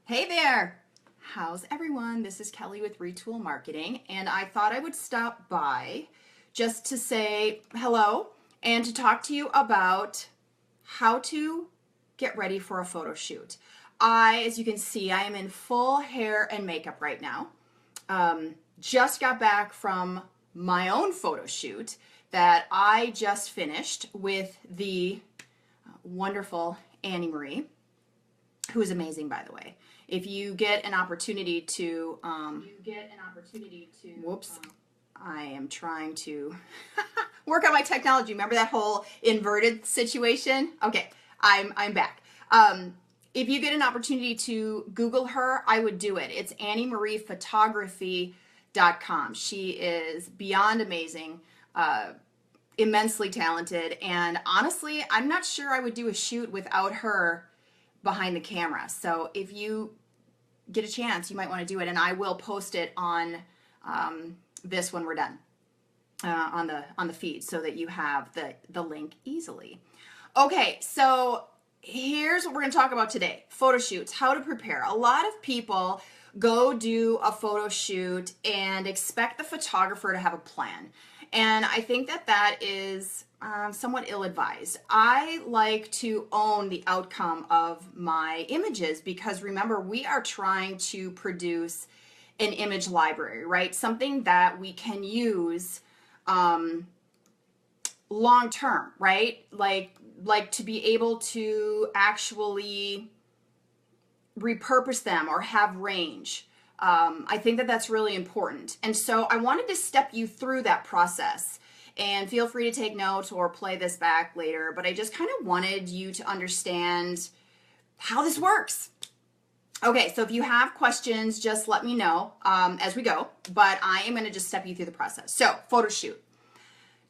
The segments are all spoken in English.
Hey there! How's everyone? This is Kelly with Retool Marketing, and I thought I would stop by just to say hello and to talk to you about how to get ready for a photo shoot. As you can see, I am in full hair and makeup right now. Just got back from my own photo shoot that I just finished with the wonderful Annie Marie, who is amazing, by the way. If you get an opportunity to, whoops, I am trying to work on my technology. Remember that whole inverted situation? Okay, I'm back. If you get an opportunity to Google her, I would do it. It's AnnieMariePhotography.com. She is beyond amazing, immensely talented, and honestly, I'm not sure I would do a shoot without her behind the camera. So if you get a chance, you might want to do it, and I will post it on this when we're done on the feed, so that you have the link easily. Okay, so here's what we're going to talk about today: photo shoots, how to prepare. A lot of people go do a photo shoot and expect the photographer to have a plan, and I think that is somewhat ill-advised. I like to own the outcome of my images because, remember, we are trying to produce an image library, right? Something that we can use long term, right? Like to be able to actually repurpose them or have range. I think that's really important. And so I wanted to step you through that process. And feel free to take notes or play this back later, but I just kind of wanted you to understand how this works. Okay, so if you have questions, just let me know as we go, but I am going to just step you through the process. So, photo shoot.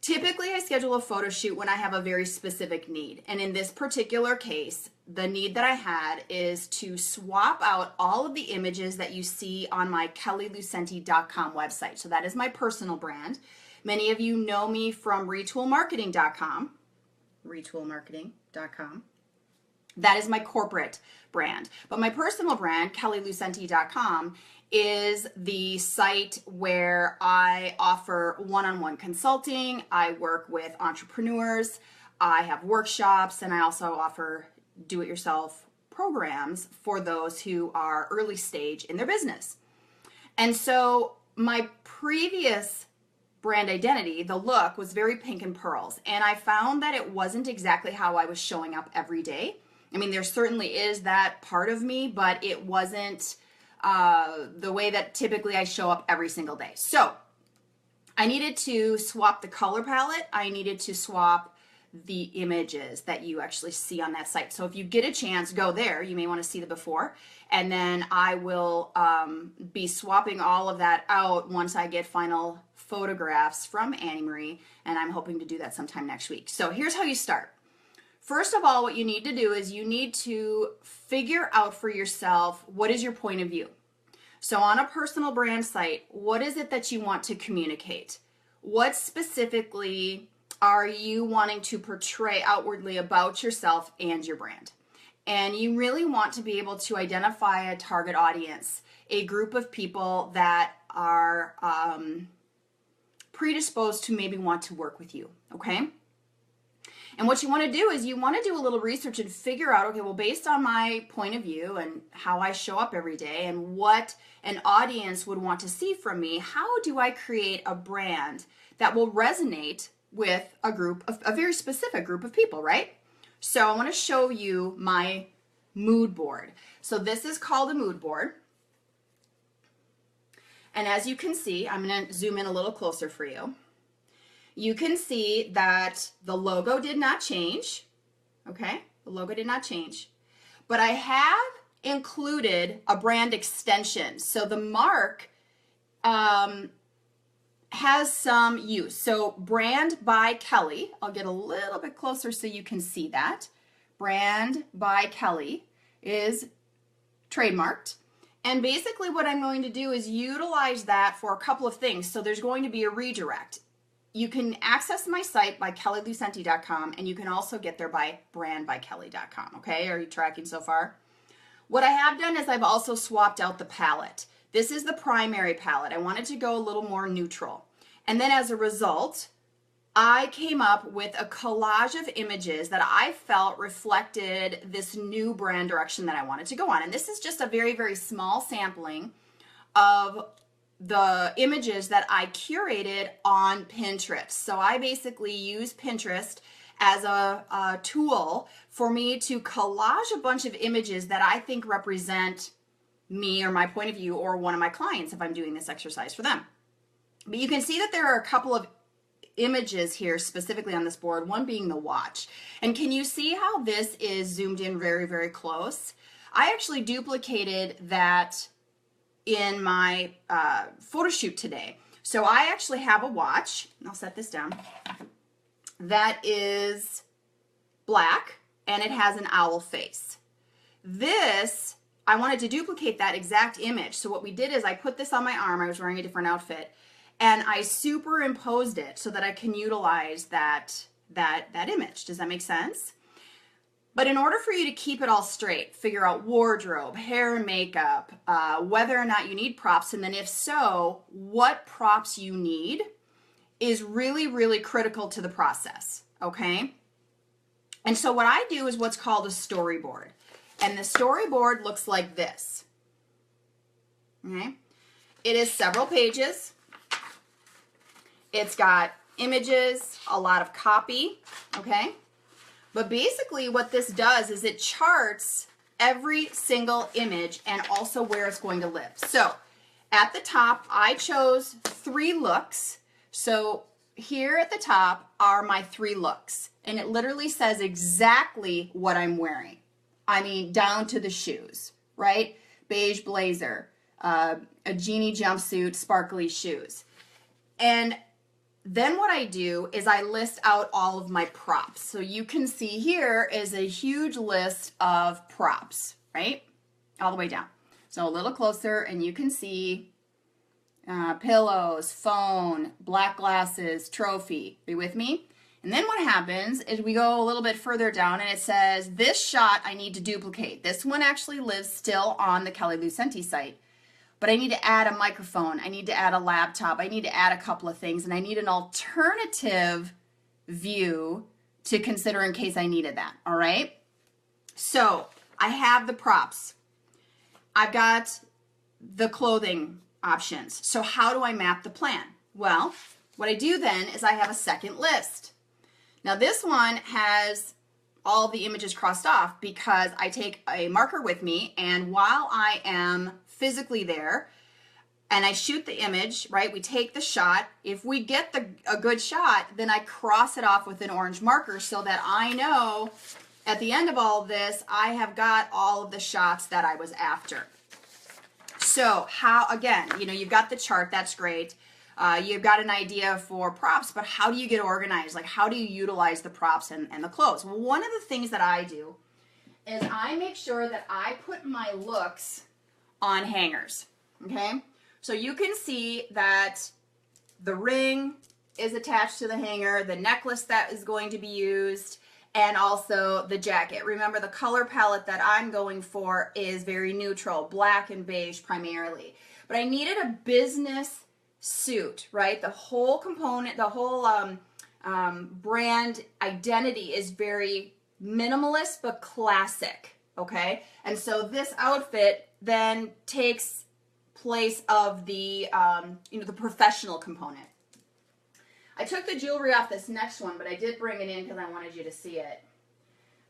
Typically, I schedule a photo shoot when I have a very specific need. And in this particular case, the need that I had is to swap out all of the images that you see on my kellylucenti.com website. So that is my personal brand. Many of you know me from retoolmarketing.com. Retoolmarketing.com. That is my corporate brand. But my personal brand, kellylucenti.com, is the site where I offer one-on-one consulting. I work with entrepreneurs. I have workshops, and I also offer do-it-yourself programs for those who are early stage in their business. And so my previous brand identity, the look, was very pink and pearls, and I found that it wasn't exactly how I was showing up every day. I mean, there certainly is that part of me, but it wasn't the way that typically I show up every single day. So I needed to swap the color palette. I needed to swap the images that you actually see on that site. So if you get a chance, go there. You may want to see the before, and then I will be swapping all of that out once I get final photographs from Annie Marie, and I'm hoping to do that sometime next week. So here's how you start. First of all, what you need to do is you need to figure out for yourself, what is your point of view? So on a personal brand site, what is it that you want to communicate? What specifically are you wanting to portray outwardly about yourself and your brand? And you really want to be able to identify a target audience, a group of people that are predisposed to maybe want to work with you, okay? And what you want to do is you want to do a little research and figure out, okay, well, based on my point of view and how I show up every day and what an audience would want to see from me, how do I create a brand that will resonate with a very specific group of people, right? So I want to show you my mood board. So this is called a mood board. And as you can see, I'm going to zoom in a little closer for you. You can see that the logo did not change, okay? The logo did not change. But I have included a brand extension. So the mark has some use. So Brand by Kelly, I'll get a little bit closer so you can see that. Brand by Kelly is trademarked. And basically what I'm going to do is utilize that for a couple of things. So there's going to be a redirect. You can access my site by kellylucenti.com, and you can also get there by brandbykelly.com, okay? Are you tracking so far? What I have done is I've also swapped out the palette. This is the primary palette. I wanted to go a little more neutral. And then as a result, I came up with a collage of images that I felt reflected this new brand direction that I wanted to go on. And this is just a very, very small sampling of the images that I curated on Pinterest. So I basically use Pinterest as a tool for me to collage a bunch of images that I think represent me or my point of view or one of my clients if I'm doing this exercise for them. But you can see that there are a couple of images here specifically on this board, one being the watch. And can you see how this is zoomed in very, very close? I actually duplicated that in my photo shoot today. So I actually have a watch, and I'll set this down, that is black and it has an owl face. This, I wanted to duplicate that exact image. So what we did is I put this on my arm, I was wearing a different outfit, and I superimposed it so that I can utilize that image. Does that make sense? But in order for you to keep it all straight, figure out wardrobe, hair and makeup, whether or not you need props, and then if so, what props you need is really, really critical to the process, okay? And so what I do is what's called a storyboard. And the storyboard looks like this, okay? It is several pages. It's got images, a lot of copy, okay? But basically what this does is it charts every single image and also where it's going to live. So at the top, I chose 3 looks. So here at the top are my 3 looks. And it literally says exactly what I'm wearing. I mean, down to the shoes, right? Beige blazer, a genie jumpsuit, sparkly shoes. And then what I do is I list out all of my props. So you can see here is a huge list of props, right? All the way down. So a little closer and you can see pillows, phone, black glasses, trophy. Are you with me? And then what happens is we go a little bit further down and it says, this shot I need to duplicate. This one actually lives still on the Kelly Lucenti site. But I need to add a microphone, I need to add a laptop, I need to add a couple of things, and I need an alternative view to consider in case I needed that, all right? So I have the props. I've got the clothing options. So how do I map the plan? Well, what I do then is I have a second list. Now this one has all the images crossed off because I take a marker with me, and while I am physically there and I shoot the image, right, we take the shot. If we get a good shot, then I cross it off with an orange marker so that I know at the end of all of this, I have got all of the shots that I was after. So how, again, you know, you've got the chart, that's great. You've got an idea for props, but how do you get organized? Like, how do you utilize the props and the clothes? Well, one of the things that I do is I make sure that I put my looks on hangers, okay? So you can see that the ring is attached to the hanger, the necklace that is going to be used, and also the jacket. Remember, the color palette that I'm going for is very neutral, black and beige primarily. But I needed a business suit, right? The whole component, the whole brand identity is very minimalist but classic, okay? And so this outfit then takes place of the the professional component. I took the jewelry off this next one, but I did bring it in because I wanted you to see it.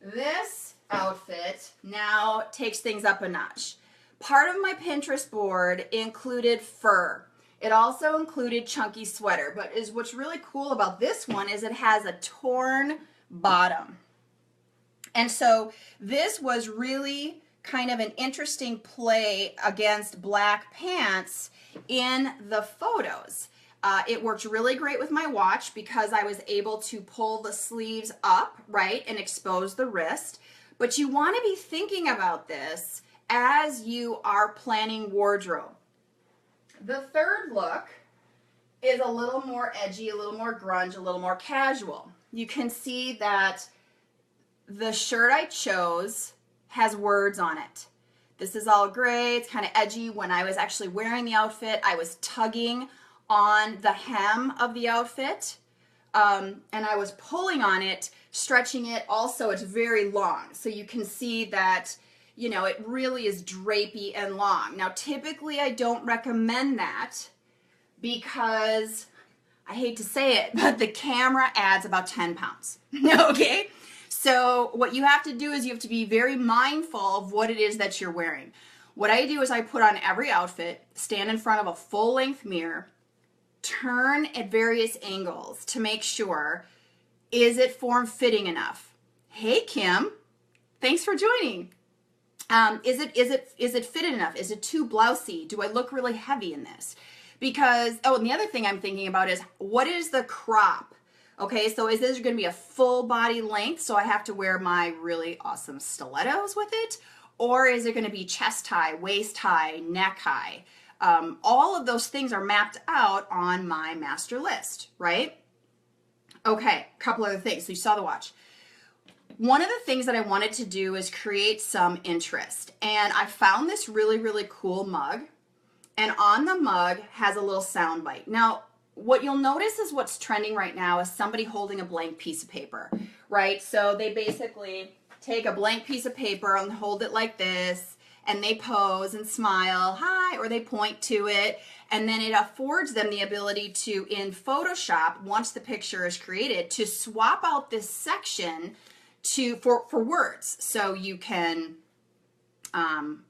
This outfit now takes things up a notch. Part of my Pinterest board included fur. It also included chunky sweater, but what's really cool about this one is it has a torn bottom. And so this was really kind of an interesting play against black pants in the photos. It worked really great with my watch because I was able to pull the sleeves up, right, and expose the wrist. But you want to be thinking about this as you are planning wardrobe. The third look is a little more edgy, a little more grunge, a little more casual. You can see that the shirt I chose has words on it. This is all gray. It's kind of edgy. When I was actually wearing the outfit, I was tugging on the hem of the outfit, and I was pulling on it, stretching it. Also, it's very long, so you can see that, you know, it really is drapey and long. Now, typically, I don't recommend that because, I hate to say it, but the camera adds about 10 pounds, okay? So what you have to do is you have to be very mindful of what it is that you're wearing. What I do is I put on every outfit, stand in front of a full-length mirror, turn at various angles to make sure, is it form-fitting enough? Hey, Kim, thanks for joining. Is it fitted enough? Is it too blousy? Do I look really heavy in this? Because, oh, and the other thing I'm thinking about is, what is the crop? Okay, so is this going to be a full body length, so I have to wear my really awesome stilettos with it? Or is it going to be chest high, waist high, neck high? All of those things are mapped out on my master list, right? Okay, a couple other things. So you saw the watch. One of the things that I wanted to do is create some interest. And I found this really, really cool mug. And on the mug has a little sound bite. Now, what you'll notice is what's trending right now is somebody holding a blank piece of paper, right? So they basically take a blank piece of paper and hold it like this, and they pose and smile, hi, or they point to it, and then it affords them the ability to, in Photoshop, once the picture is created, to swap out this section for words. So you can,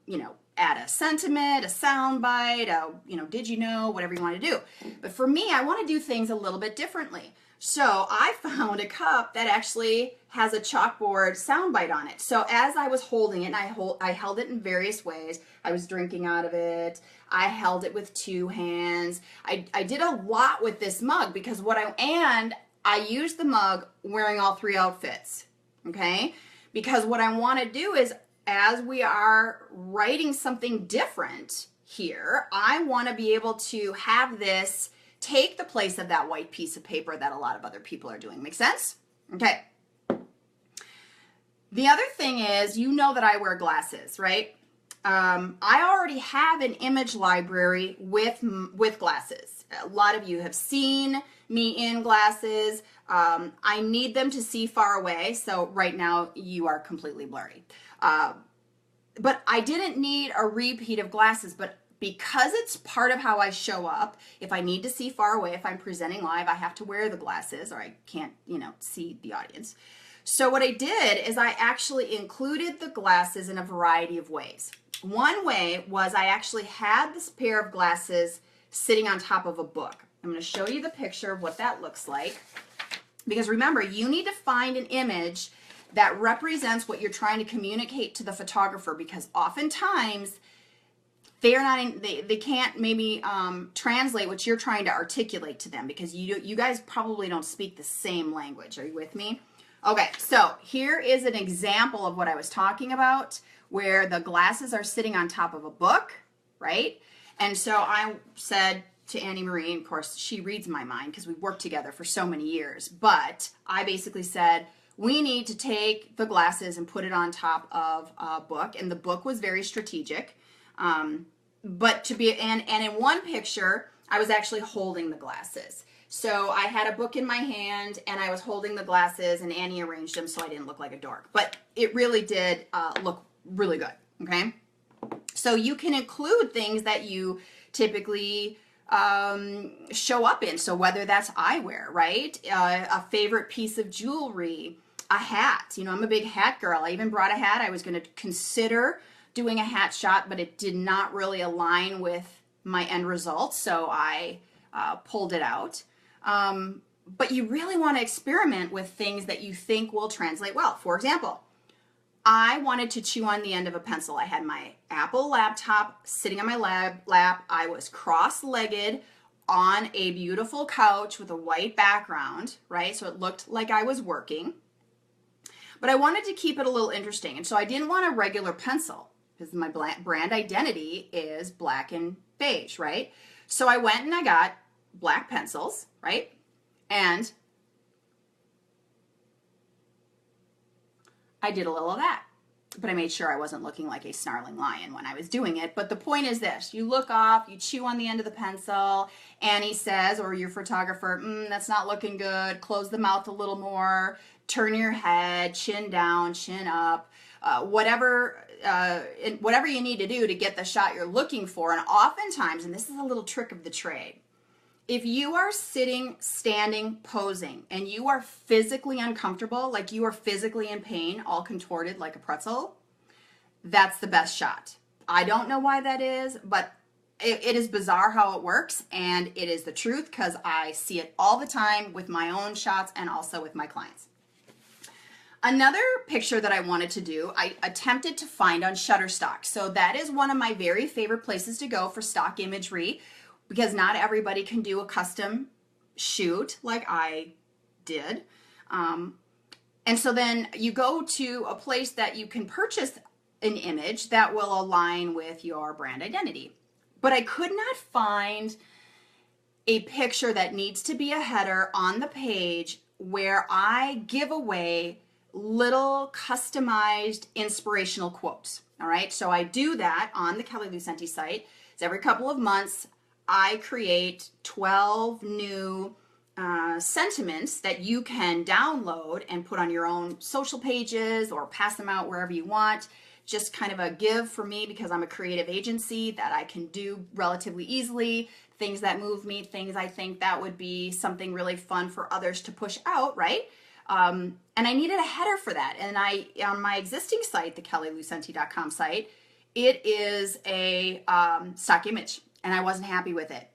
you know, add a sentiment, a sound bite, did you know, whatever you want to do. But for me, I want to do things a little bit differently. So I found a cup that actually has a chalkboard soundbite on it. So as I was holding it, and I held it in various ways. I was drinking out of it. I held it with two hands. I did a lot with this mug because I used the mug wearing all three outfits, okay? Because what I want to do is, as we are writing something different here, I want to be able to have this take the place of that white piece of paper that a lot of other people are doing. Make sense? Okay. The other thing is, you know that I wear glasses, right? I already have an image library with glasses. A lot of you have seen me in glasses. I need them to see far away, so right now you are completely blurry. But I didn't need a repeat of glasses, but because it's part of how I show up, if I need to see far away, if I'm presenting live, I have to wear the glasses or I can't, see the audience. So what I did is I actually included the glasses in a variety of ways. One way was I actually had this pair of glasses sitting on top of a book. I'm going to show you the picture of what that looks like. Because remember, you need to find an image that represents what you're trying to communicate to the photographer, because oftentimes they can't maybe translate what you're trying to articulate to them, because you guys probably don't speak the same language. Are you with me? Okay, so here is an example of what I was talking about, where the glasses are sitting on top of a book, right? And so I said to Annie Marie, and of course she reads my mind because we've worked together for so many years, but I basically said, we need to take the glasses and put it on top of a book. And the book was very strategic. But and in one picture, I was actually holding the glasses. So I had a book in my hand and I was holding the glasses, and Annie arranged them so I didn't look like a dork. But it really did look really good, okay? So you can include things that you typically show up in. So whether that's eyewear, right? A favorite piece of jewelry, a hat. I'm a big hat girl. I even brought a hat. I was going to consider doing a hat shot, but it did not really align with my end result, so I pulled it out. But you really want to experiment with things that you think will translate well. For example, I wanted to chew on the end of a pencil. I had my Apple laptop sitting on my lap. I was cross-legged on a beautiful couch with a white background, right? So it looked like I was working. But I wanted to keep it a little interesting. And so I didn't want a regular pencil, because my brand identity is black and beige, right? So I went and I got black pencils, right? And I did a little of that. but I made sure I wasn't looking like a snarling lion when I was doing it. But the point is this: you look off, you chew on the end of the pencil. Annie says, or your photographer, that's not looking good. Close the mouth a little more. Turn your head, chin down, chin up. Whatever you need to do to get the shot you're looking for. And oftentimes, and this is a little trick of the trade, if you are sitting, standing, posing, and you are physically uncomfortable, like you are physically in pain, all contorted like a pretzel, that's the best shot. I don't know why that is, but it is bizarre how it works, and it is the truth because I see it all the time with my own shots and also with my clients. Another picture that I wanted to do, I attempted to find on Shutterstock. So that is one of my very favorite places to go for stock imagery, because not everybody can do a custom shoot like I did. And so then you go to a place that you can purchase an image that will align with your brand identity. But I could not find a picture that needs to be a header on the page where I give away little customized inspirational quotes. All right, so I do that on the Kelly Lucente site. It's every couple of months. I create 12 new sentiments that you can download and put on your own social pages or pass them out wherever you want. Just kind of a give for me because I'm a creative agency that I can do relatively easily. Things that move me, things I think that would be something really fun for others to push out, right? And I needed a header for that. And on my existing site, the kellylucente.com site, it is a stock image. And I wasn't happy with it.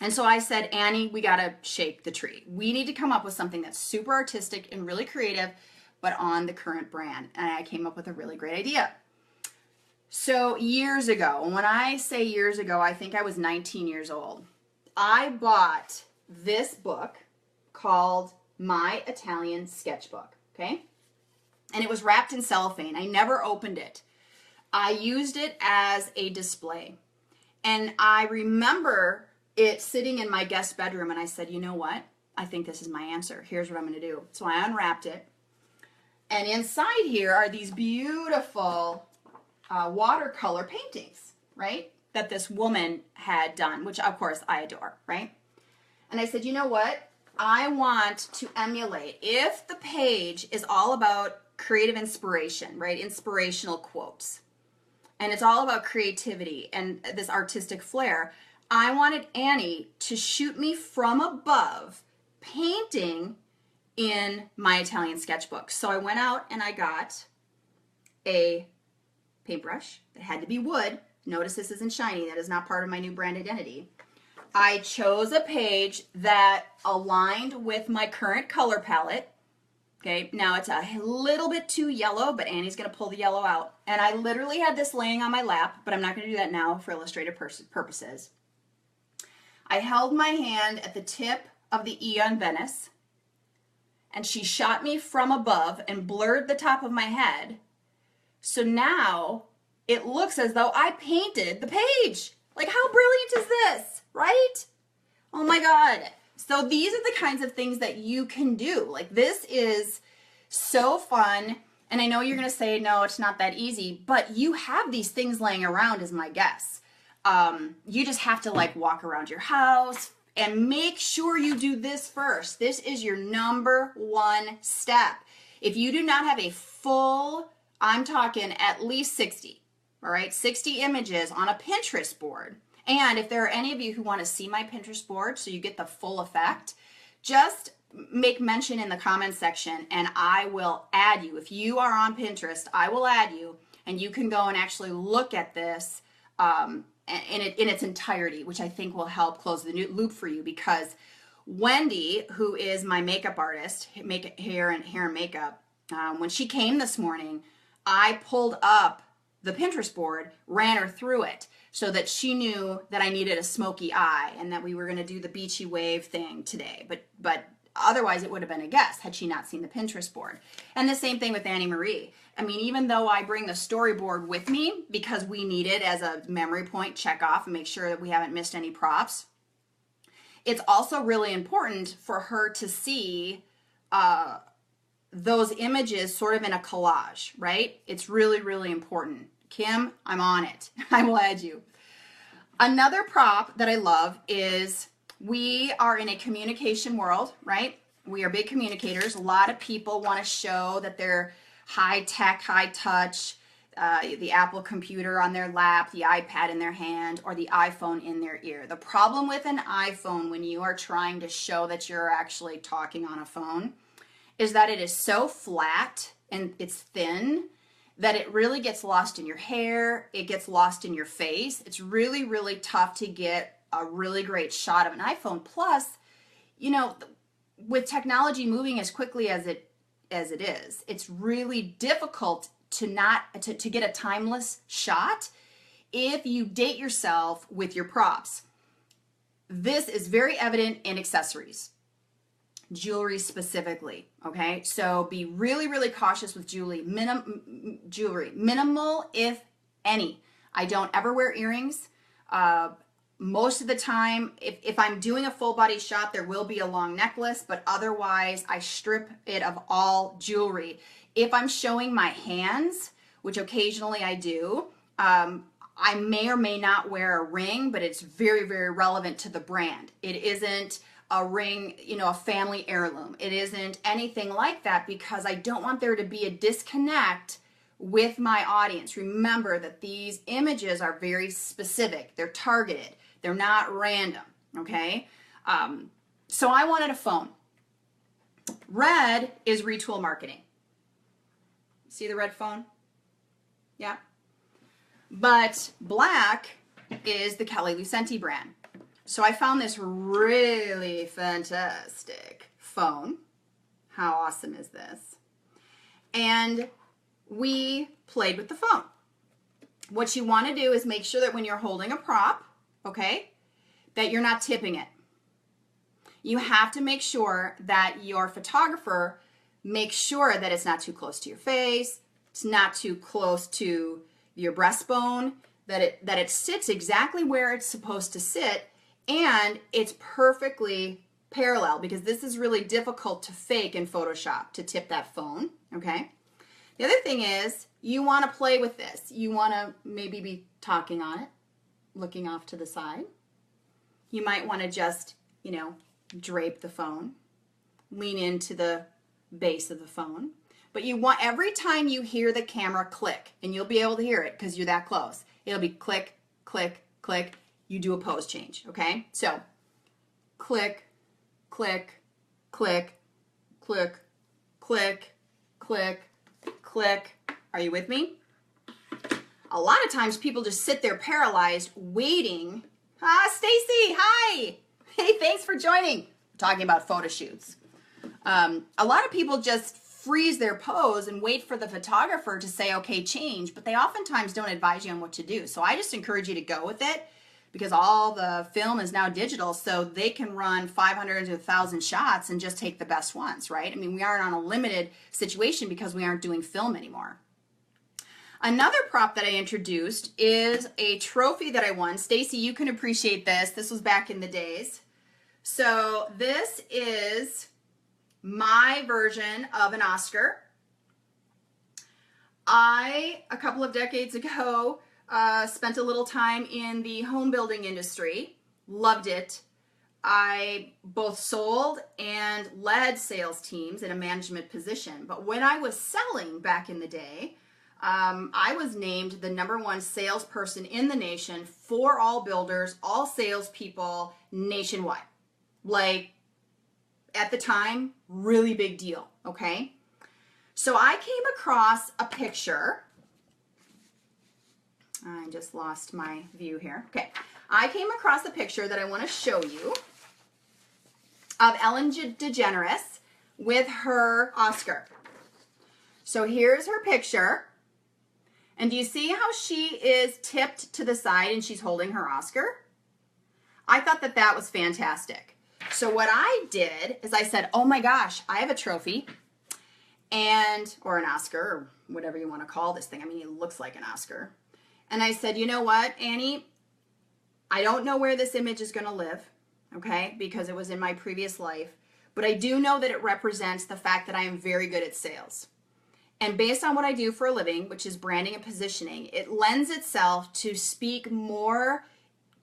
And so I said, Annie, we got to shake the tree. We need to come up with something that's super artistic and really creative, but on the current brand. And I came up with a really great idea. So years ago, when I say years ago, I think I was 19 years old. I bought this book called My Italian Sketchbook, okay? And it was wrapped in cellophane. I never opened it. I used it as a display. And I remember it sitting in my guest bedroom, and I said, you know what? I think this is my answer. Here's what I'm going to do. So I unwrapped it. And inside here are these beautiful watercolor paintings, right? That this woman had done, which of course I adore, right? And I said, you know what? I want to emulate. If the page is all about creative inspiration, right? Inspirational quotes. And it's all about creativity and this artistic flair. I wanted Annie to shoot me from above, painting in My Italian Sketchbook. So I went out and I got a paintbrush. It had to be wood. Notice this isn't shiny. That is not part of my new brand identity. I chose a page that aligned with my current color palette. Okay, now it's a little bit too yellow, but Annie's going to pull the yellow out. And I literally had this laying on my lap, but I'm not going to do that now for illustrative purposes. I held my hand at the tip of the E on Venice, and she shot me from above and blurred the top of my head. So now it looks as though I painted the page. Like, how brilliant is this, right? Oh my God. So these are the kinds of things that you can do. Like, this is so fun. And I know you're going to say, no, it's not that easy, but you have these things laying around is my guess. You just have to like walk around your house and make sure you do this first. This is your number one step. If you do not have a full, I'm talking at least 60, all right, 60 images on a Pinterest board. And if there are any of you who want to see my Pinterest board so you get the full effect, just make mention in the comments section and I will add you. If you are on Pinterest, I will add you and you can go and actually look at this in its entirety, which I think will help close the loop for you, because Wendy, who is my makeup artist, hair and makeup, when she came this morning, I pulled up the Pinterest board, ran her through it so that she knew that I needed a smoky eye and that we were going to do the beachy wave thing today. But otherwise it would have been a guess had she not seen the Pinterest board. And the same thing with Annie Marie. I mean, even though I bring the storyboard with me because we need it as a memory point, check off and make sure that we haven't missed any props, it's also really important for her to see those images sort of in a collage, right? It's really, really important. Kim, I'm on it. I will add you. Another prop that I love is we are in a communication world, right? We are big communicators. A lot of people want to show that they're high tech, high touch, the Apple computer on their lap, the iPad in their hand, or the iPhone in their ear. The problem with an iPhone when you are trying to show that you're actually talking on a phone is that it is so flat and it's thin that it really gets lost in your hair, it gets lost in your face. It's really, really tough to get a really great shot of an iPhone. Plus, you know, with technology moving as quickly as it is, it's really difficult to get a timeless shot if you date yourself with your props. This is very evident in accessories. Jewelry specifically, okay? So be really, really cautious with jewelry. Minimal, if any. I don't ever wear earrings. Most of the time, if I'm doing a full body shot, there will be a long necklace, but otherwise I strip it of all jewelry. If I'm showing my hands, which occasionally I do, I may or may not wear a ring, but it's very, very relevant to the brand. It isn't a ring, you know, a family heirloom. It isn't anything like that because I don't want there to be a disconnect with my audience. Remember that these images are very specific. They're targeted. They're not random, okay? So I wanted a phone. Red is retool marketing. See the red phone? Yeah. But black is the Kelly Lucenti brand. So I found this really fantastic phone. How awesome is this? And we played with the phone. What you want to do is make sure that when you're holding a prop, okay, that you're not tipping it. You have to make sure that your photographer makes sure that it's not too close to your face, it's not too close to your breastbone, that it sits exactly where it's supposed to sit, and it's perfectly parallel, because this is really difficult to fake in Photoshop, to tip that phone, okay? The other thing is, you want to play with this. You want to maybe be talking on it, looking off to the side. You might want to just, you know, drape the phone, lean into the base of the phone. But you want, every time you hear the camera click, and you'll be able to hear it because you're that close, it'll be click, click, click. You do a pose change, okay? So, click, click, click, click, click, click, click. Are you with me? A lot of times people just sit there paralyzed waiting. Stacy, hi. Hey, thanks for joining. We're talking about photo shoots. A lot of people just freeze their pose and wait for the photographer to say, okay, change, but they oftentimes don't advise you on what to do. So I just encourage you to go with it, because all the film is now digital, so they can run 500 to 1,000 shots and just take the best ones, right? I mean, we aren't on a limited situation because we aren't doing film anymore. Another prop that I introduced is a trophy that I won. Stacy, you can appreciate this. This was back in the days. So this is my version of an Oscar. A couple of decades ago, spent a little time in the home building industry. Loved it. I both sold and led sales teams in a management position. But when I was selling back in the day, I was named the #1 salesperson in the nation for all builders, all salespeople nationwide. Like, at the time, really big deal, okay? So I came across a picture. I just lost my view here. Okay, I came across a picture that I want to show you of Ellen DeGeneres with her Oscar. So here's her picture. And do you see how she is tipped to the side and she's holding her Oscar? I thought that that was fantastic. So what I did is I said, oh my gosh, I have a trophy, and, or an Oscar, or whatever you want to call this thing. I mean, it looks like an Oscar. And I said, you know what, Annie, I don't know where this image is going to live, okay, because it was in my previous life, but I do know that it represents the fact that I am very good at sales. And based on what I do for a living, which is branding and positioning, it lends itself to speak more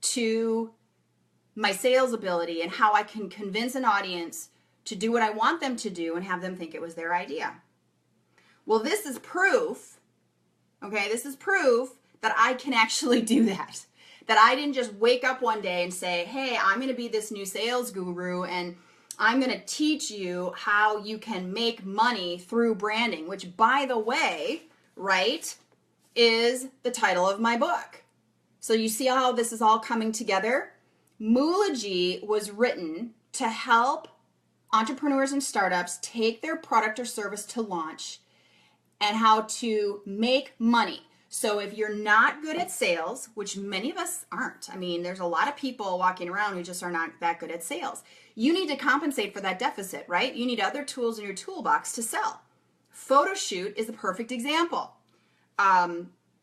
to my sales ability and how I can convince an audience to do what I want them to do and have them think it was their idea. Well, this is proof, okay? This is proof that I can actually do that. That I didn't just wake up one day and say, hey, I'm going to be this new sales guru and I'm going to teach you how you can make money through branding, which, by the way, right, is the title of my book. So you see how this is all coming together? Moology was written to help entrepreneurs and startups take their product or service to launch and how to make money. So if you're not good at sales, which many of us aren't, I mean, there's a lot of people walking around who just are not that good at sales. You need to compensate for that deficit, right? You need other tools in your toolbox to sell. Photo shoot is the perfect example.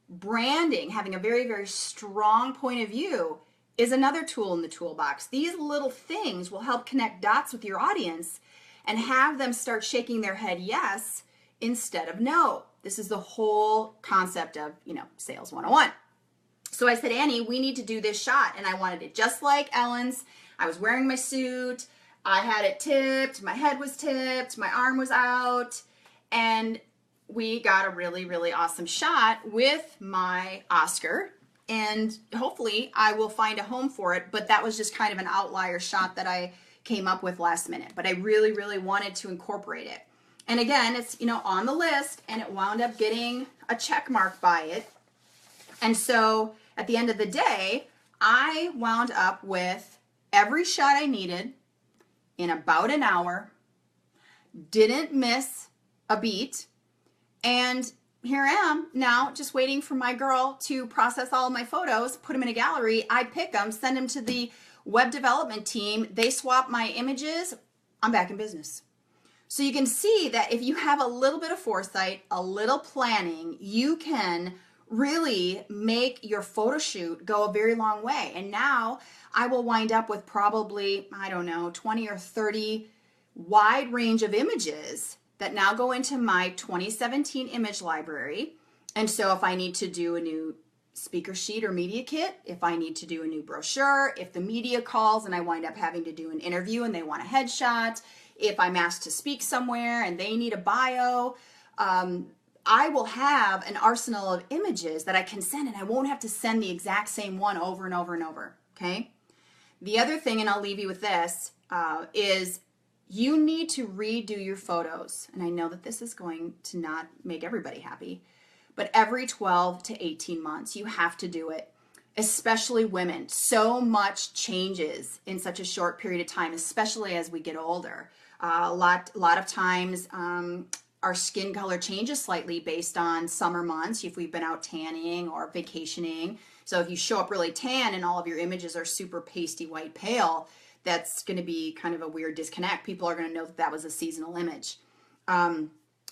Branding, having a very, very strong point of view is another tool in the toolbox. These little things will help connect dots with your audience and have them start shaking their head yes instead of no. This is the whole concept of, Sales 101. So I said, Annie, we need to do this shot. And I wanted it just like Ellen's. I was wearing my suit. I had it tipped. My head was tipped. My arm was out. And we got a really, really awesome shot with my Oscar. And hopefully I will find a home for it. But that was just kind of an outlier shot that I came up with last minute. But I really, really wanted to incorporate it. And again, it's, on the list, and it wound up getting a check mark by it. And so at the end of the day, I wound up with every shot I needed in about an hour, didn't miss a beat, and here I am now just waiting for my girl to process all of my photos, put them in a gallery, I pick them, send them to the web development team, they swap my images, I'm back in business. So you can see that if you have a little bit of foresight, a little planning, you can really make your photo shoot go a very long way. And now I will wind up with probably, 20 or 30 wide range of images that now go into my 2017 image library. And so if I need to do a new speaker sheet or media kit, if I need to do a new brochure, if the media calls and I wind up having to do an interview and they want a headshot, if I'm asked to speak somewhere and they need a bio, I will have an arsenal of images that I can send, and I won't have to send the exact same one over and over and over, okay? The other thing, and I'll leave you with this, is you need to redo your photos. And I know that this is going to not make everybody happy, but every 12 to 18 months, you have to do it, especially women. So much changes in such a short period of time, especially as we get older. A lot of times our skin color changes slightly based on summer months, if we've been out tanning or vacationing. So if you show up really tan and all of your images are super pasty white pale, that's going to be kind of a weird disconnect. People are going to know that that was a seasonal image.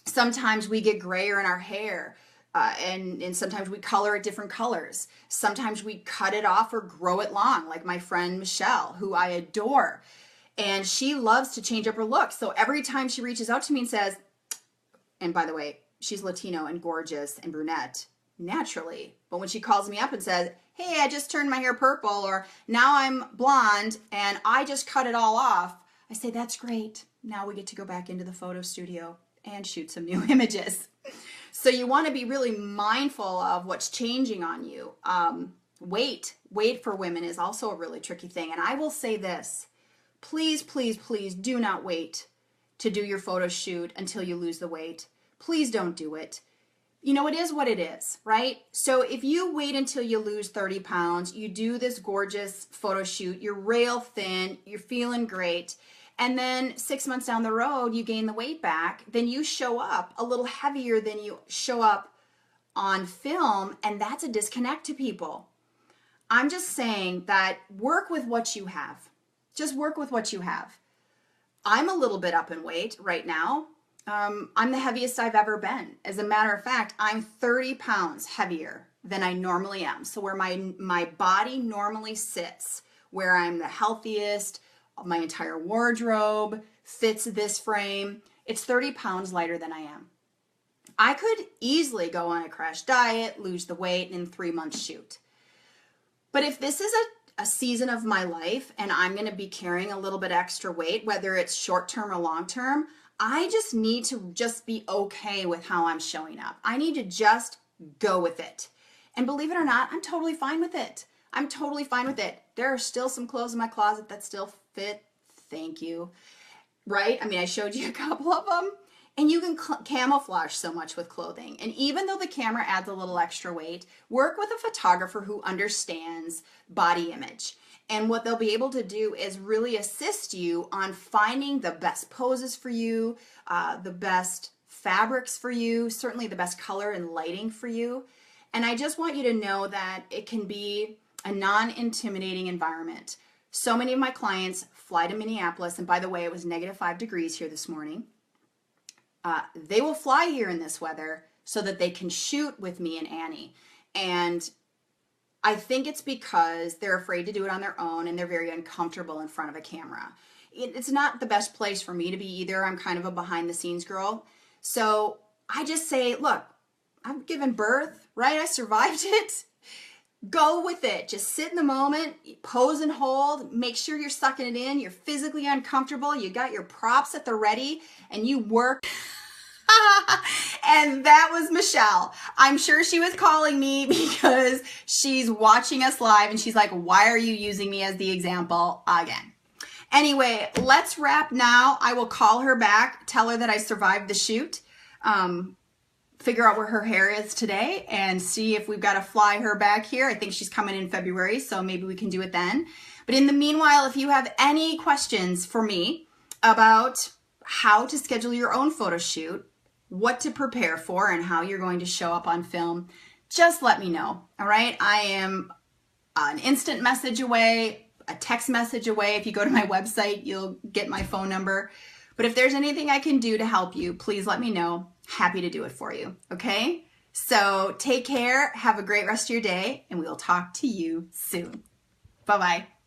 Sometimes we get grayer in our hair. And sometimes we color it different colors. Sometimes we cut it off or grow it long, like my friend Michelle, who I adore. And she loves to change up her look. So every time she reaches out to me and says, and by the way, she's Latino and gorgeous and brunette naturally. But when she calls me up and says, hey, I just turned my hair purple, or now I'm blonde and I just cut it all off, I say, that's great. Now we get to go back into the photo studio and shoot some new images. So you want to be really mindful of what's changing on you. Weight for women is also a really tricky thing. And I will say this, please, please, please do not wait to do your photo shoot until you lose the weight. Please don't do it. It is what it is, right? So if you wait until you lose 30 pounds, you do this gorgeous photo shoot, you're rail thin, you're feeling great, and then 6 months down the road, you gain the weight back, then you show up a little heavier than you show up on film, and that's a disconnect to people. I'm just saying that work with what you have. Just work with what you have. I'm a little bit up in weight right now. I'm the heaviest I've ever been. As a matter of fact, I'm 30 pounds heavier than I normally am. So where my body normally sits, where I'm the healthiest, my entire wardrobe fits this frame. It's 30 pounds lighter than I am. I could easily go on a crash diet, lose the weight, and in 3 months shoot. But if this is a season of my life and I'm going to be carrying a little bit extra weight, whether it's short term or long term, I just need to just be okay with how I'm showing up. I need to just go with it. And believe it or not, I'm totally fine with it. I'm totally fine with it. There are still some clothes in my closet that still fit. Thank you. Right? I mean, I showed you a couple of them. And you can camouflage so much with clothing. And even though the camera adds a little extra weight, work with a photographer who understands body image. And what they'll be able to do is really assist you on finding the best poses for you, the best fabrics for you, certainly the best color and lighting for you. And I just want you to know that it can be a non-intimidating environment. So many of my clients fly to Minneapolis, and by the way, it was -5 degrees here this morning. They will fly here in this weather so that they can shoot with me and Annie. And I think it's because they're afraid to do it on their own and they're very uncomfortable in front of a camera. It's not the best place for me to be either. I'm kind of a behind the scenes girl. So I just say, look, I've given birth, right? I survived it. Go with it. Just sit in the moment, pose and hold, make sure you're sucking it in. You're physically uncomfortable. You got your props at the ready and you work. And that was Michelle. I'm sure she was calling me because she's watching us live and she's like, why are you using me as the example again? Anyway, let's wrap now. I will call her back, tell her that I survived the shoot. Figure out where her hair is today and see if we've got to fly her back here. I think she's coming in February, so maybe we can do it then. But in the meanwhile, if you have any questions for me about how to schedule your own photo shoot, what to prepare for, and how you're going to show up on film, just let me know, all right? I am an instant message away, a text message away. If you go to my website, you'll get my phone number. But if there's anything I can do to help you, please let me know. Happy to do it for you, okay? So take care, have a great rest of your day, and we will talk to you soon. Bye-bye.